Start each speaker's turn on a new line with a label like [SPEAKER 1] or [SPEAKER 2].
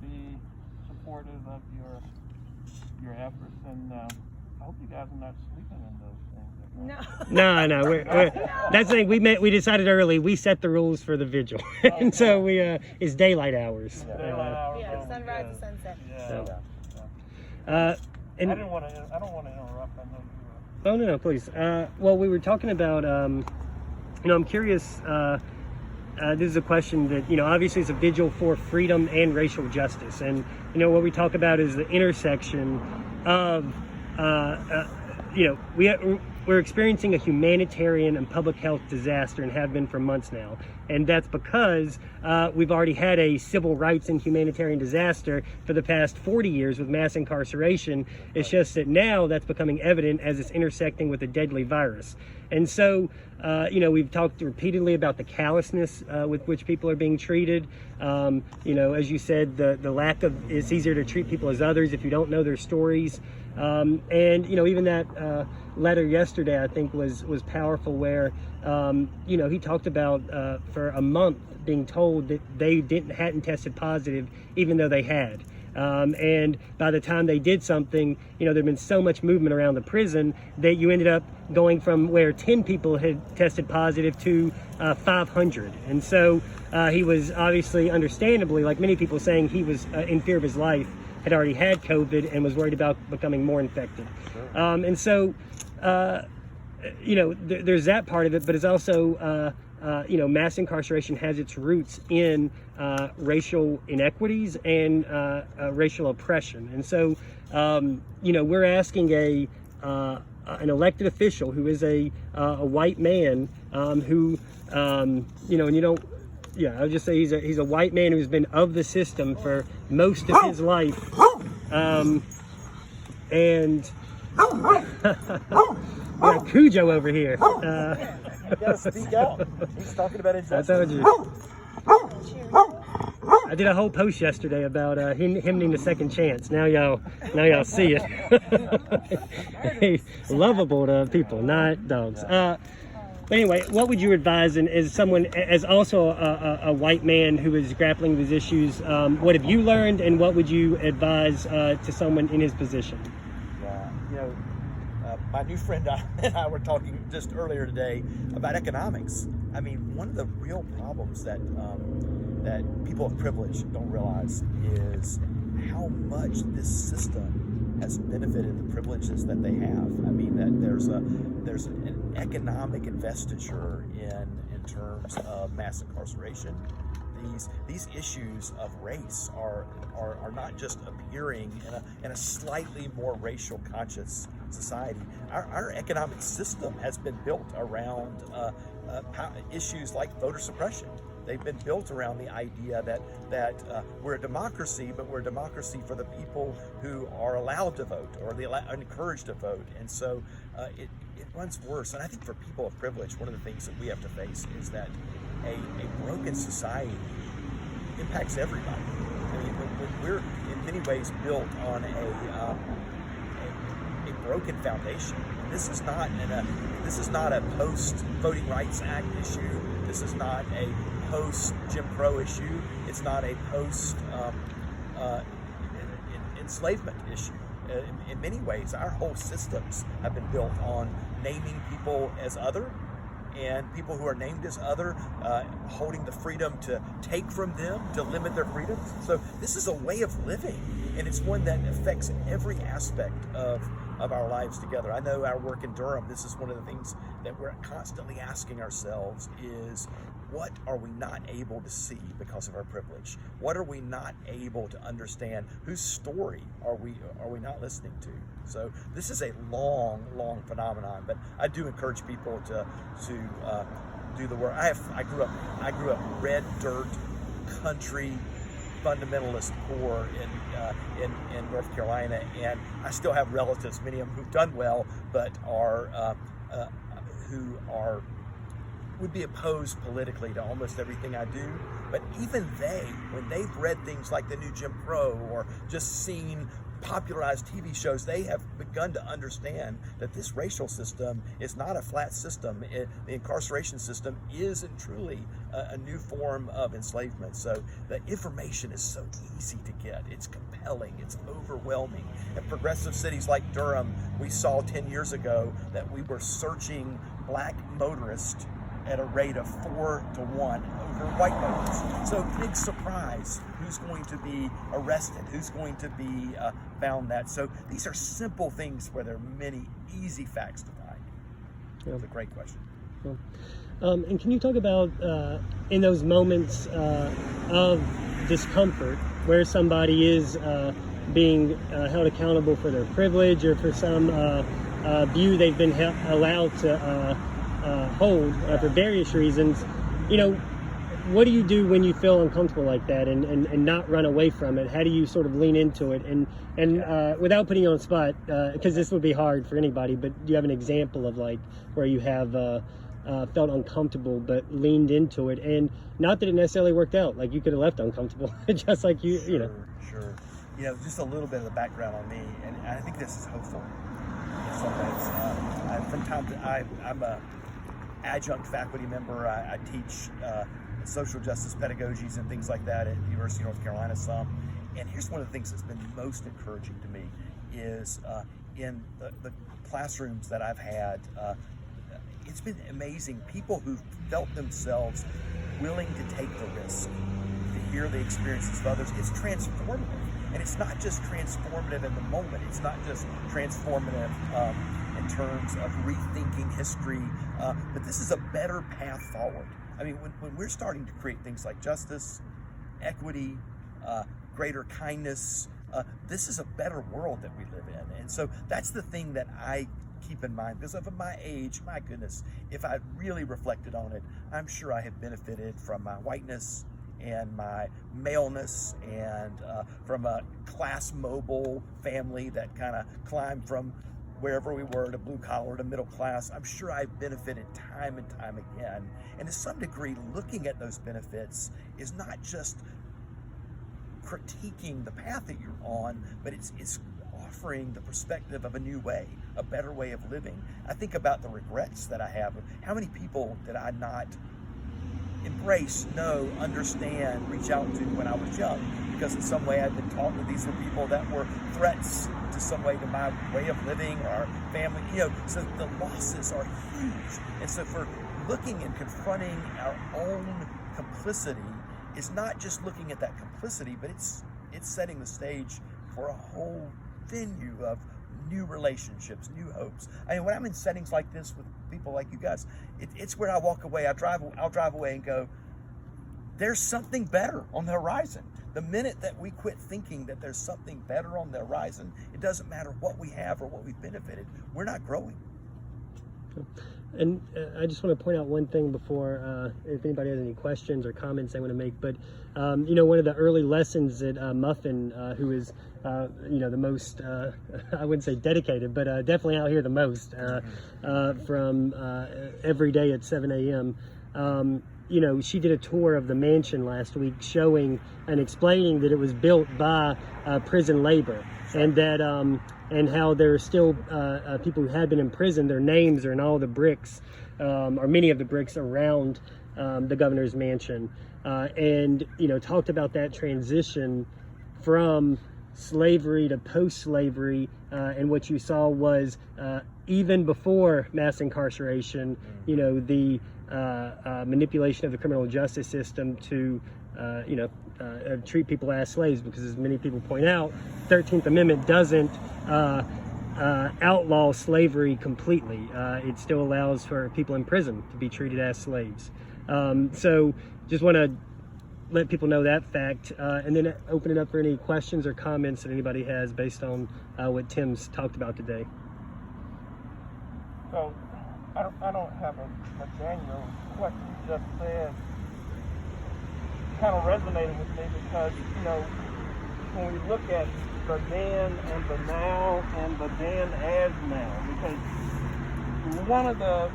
[SPEAKER 1] be supportive of your efforts, and I hope you guys are not sleeping in those things.
[SPEAKER 2] No. We're that's the thing. We decided early. We set the rules for the vigil, and so it's daylight hours.
[SPEAKER 1] Daylight hours.
[SPEAKER 3] Yeah, sunrise to sunset.
[SPEAKER 1] Yeah.
[SPEAKER 2] So.
[SPEAKER 1] And I don't want to interrupt. I know you.
[SPEAKER 2] Oh no, please. Well, we were talking about. I'm curious. This is a question that, obviously it's a vigil for freedom and racial justice. And, what we talk about is the intersection of, we're experiencing a humanitarian and public health disaster and have been for months now. And that's because we've already had a civil rights and humanitarian disaster for the past 40 years with mass incarceration. It's just that now that's becoming evident as it's intersecting with a deadly virus. And so, we've talked repeatedly about the callousness with which people are being treated. As you said, the lack of, it's easier to treat people as others if you don't know their stories. And even that letter yesterday, I think was powerful, where he talked about for a month being told that they hadn't tested positive, even though they had. And by the time they did something, there'd been so much movement around the prison that you ended up going from where 10 people had tested positive to 500. And so he was obviously, understandably, like many people, saying he was in fear of his life, had already had COVID and was worried about becoming more infected. Sure. And so, there's that part of it, but it's also, mass incarceration has its roots in racial inequities and racial oppression. And so, we're asking an elected official who is a white man who, and you don't, I'll just say he's a white man who's been of the system for most of his life. And we got Cujo over here.
[SPEAKER 4] You gotta speak out. He's talking about injustice.
[SPEAKER 2] I told you. I did a whole post yesterday about him needing a second chance. Now y'all see it. He's lovable to people, not dogs. But anyway, what would you advise, and as someone, as also a white man who is grappling with these issues, what have you learned, and what would you advise to someone in his position?
[SPEAKER 4] Yeah, my new friend and I were talking just earlier today about economics. I mean, one of the real problems that people of privilege don't realize is how much this system has benefited the privileges that they have. I mean, that there's an economic investiture in terms of mass incarceration. These issues of race are not just appearing in a slightly more racial conscious society. Our economic system has been built around issues like voter suppression. They've been built around the idea that we're a democracy, but we're a democracy for the people who are allowed to vote or encouraged to vote. And so it runs worse. And I think for people of privilege, one of the things that we have to face is that a broken society impacts everybody. I mean, we're in many ways built on a broken foundation. And this is not a post Voting Rights Act issue. This is not a post Jim Crow issue. It's not a post enslavement issue. In many ways, our whole systems have been built on naming people as other, and people who are named as other, holding the freedom to take from them, to limit their freedoms. So this is a way of living, and it's one that affects every aspect of our lives together. I know our work in Durham, this is one of the things that we're constantly asking ourselves is, what are we not able to see because of our privilege? What are we not able to understand? Whose story are we not listening to? So this is a long phenomenon, but I do encourage people to do the work. I grew up red dirt country fundamentalist poor in North Carolina, and I still have relatives, many of them who've done well, but who are would be opposed politically to almost everything I do, but even they, when they've read things like the new Jim Crow or just seen popularized TV shows, they have begun to understand that this racial system is not a flat system. The incarceration system is and truly a new form of enslavement. So the information is so easy to get. It's compelling, it's overwhelming. In progressive cities like Durham, we saw 10 years ago that we were searching black motorists at a rate of 4 to 1 over white motorists. So big surprise, who's going to be arrested, who's going to be found that. So these are simple things where there are many easy facts to find. It's a great question.
[SPEAKER 2] And can you talk about in those moments of discomfort where somebody is being held accountable for their privilege or for some view they've been allowed to hold for various reasons, what do you do when you feel uncomfortable like that and not run away from it? How do you sort of lean into it and without putting you on the spot, because this would be hard for anybody, but do you have an example of like where you have felt uncomfortable but leaned into it, and not that it necessarily worked out, like you could have left uncomfortable just like you know.
[SPEAKER 4] Sure. Just a little bit of the background on me, and I think this is hopeful in some ways. From time to I'm a adjunct faculty member. I teach social justice pedagogies and things like that at the University of North Carolina some. And here's one of the things that's been most encouraging to me is in the classrooms that I've had, it's been amazing. People who felt themselves willing to take the risk, to hear the experiences of others. It's transformative. And it's not just transformative in the moment. It's not just transformative in terms of rethinking history, but this is a better path forward. I mean, when we're starting to create things like justice, equity, greater kindness, this is a better world that we live in. And so that's the thing that I keep in mind, because of my age, my goodness, if I really reflected on it, I'm sure I have benefited from my whiteness and my maleness, and from a class mobile family that kind of climbed from wherever we were to blue collar to middle class. I'm sure I've benefited time and time again. And to some degree, looking at those benefits is not just critiquing the path that you're on, but it's offering the perspective of a new way, a better way of living. I think about the regrets that I have. How many people did I not embrace, know, understand, reach out to when I was young? Because in some way I've been taught that these were people that were threats to some way to my way of living or our family, so the losses are huge. And so for looking and confronting our own complicity is not just looking at that complicity, but it's setting the stage for a whole venue of new relationships, new hopes. I mean, when I'm in settings like this with people like you guys, it's where I walk away. I'll drive away and go, there's something better on the horizon. The minute that we quit thinking that there's something better on the horizon, it doesn't matter what we have or what we've benefited, we're not growing.
[SPEAKER 2] And I just want to point out one thing before, if anybody has any questions or comments they want to make. But, one of the early lessons that Muffin, who is, the most, I wouldn't say dedicated, but definitely out here the most, from every day at 7 a.m., she did a tour of the mansion last week showing and explaining that it was built by prison labor, and that and how there are still people who had been in prison. Their names are in all the bricks, or many of the bricks around the governor's mansion, and talked about that transition from slavery to post-slavery, and what you saw was even before mass incarceration, the manipulation of the criminal justice system to treat people as slaves, because as many people point out, 13th Amendment doesn't outlaw slavery completely. It still allows for people in prison to be treated as slaves. So just want to let people know that fact, and then open it up for any questions or comments that anybody has based on what Tim's talked about today.
[SPEAKER 1] So I don't have a Daniel question. You just said kind of resonated with me, because when we look at the then and the now and the then as now, because one of the